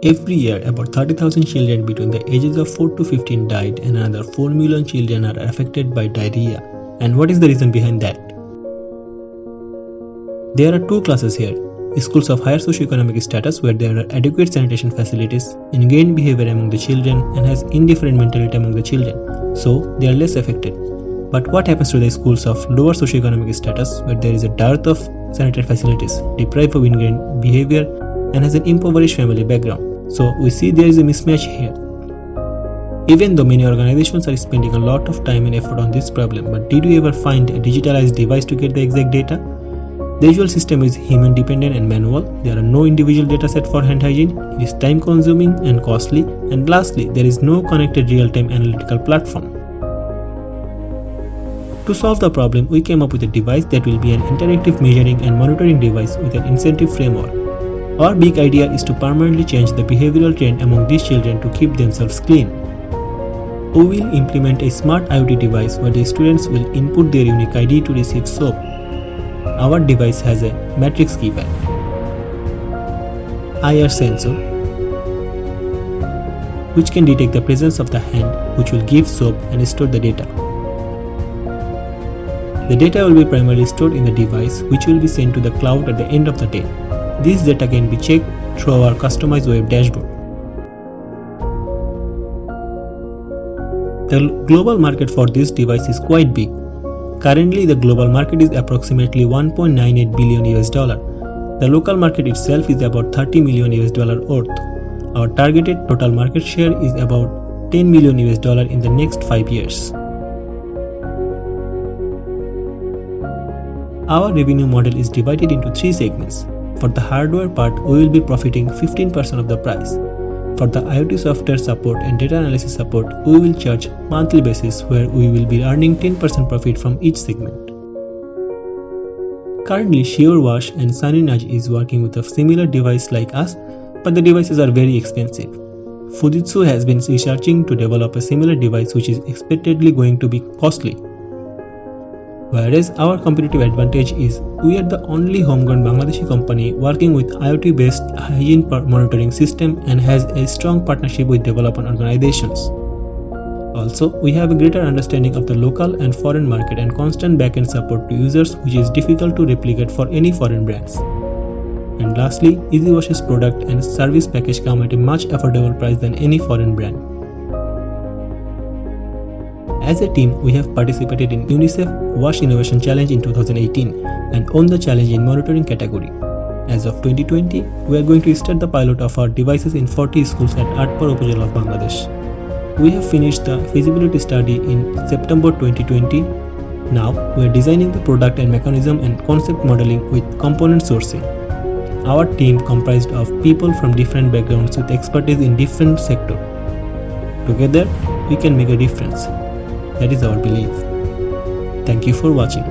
Every year, about 30,000 children between the ages of 4 to 15 died, and another 4 million children are affected by diarrhea. And what is the reason behind that? There are two classes here: schools of higher socioeconomic status, where there are adequate sanitation facilities, ingrained behavior among the children, and has indifferent mentality among the children, so they are less affected. But what happens to the schools of lower socioeconomic status, where there is a dearth of sanitary facilities, deprived of ingrained behavior, and has an impoverished family background? So we see there is a mismatch here. Even though many organizations are spending a lot of time and effort on this problem, but did you ever find a digitalized device to get the exact data? The usual system is human dependent and manual. There are no individual dataset for hand hygiene. It is time consuming and costly. And lastly, there is no connected real-time analytical platform. To solve the problem, we came up with a device that will be an interactive measuring and monitoring device with an incentive framework. Our big idea is to permanently change the behavioral trend among these children to keep themselves clean. We will implement a smart IoT device where the students will input their unique ID to receive soap. Our device has a matrix keypad, IR sensor, which can detect the presence of the hand, which will give soap and store the data. The data will be primarily stored in the device, which will be sent to the cloud at the end of the day. This data can be checked through our customized web dashboard. The global market for this device is quite big. Currently, the global market is approximately $1.98 billion. The local market itself is about $30 million worth. Our targeted total market share is about $10 million in the next 5 years. Our revenue model is divided into 3 segments. For the hardware part, we will be profiting 15% of the price. For the IoT software support and data analysis support, we will charge monthly basis, where we will be earning 10% profit from each segment. Currently, Sure Wash and Sunny Nudge is working with a similar device like us, but the devices are very expensive. Fujitsu has been researching to develop a similar device which is expectedly going to be costly. Whereas our competitive advantage is we are the only homegrown Bangladeshi company working with IoT-based hygiene monitoring system and has a strong partnership with development organizations. Also, we have a greater understanding of the local and foreign market and constant backend support to users, which is difficult to replicate for any foreign brands. And lastly, EasyWash's product and service package come at a much affordable price than any foreign brand. As a team, we have participated in UNICEF Wash Innovation Challenge in 2018 and won the challenge in monitoring category. As of 2020, we are going to start the pilot of our devices in 40 schools at Atpar Upazila of Bangladesh. We have finished the feasibility study in September 2020. Now, we are designing the product and mechanism and concept modeling with component sourcing. Our team comprised of people from different backgrounds with expertise in different sectors. Together, we can make a difference. That is our belief. Thank you for watching.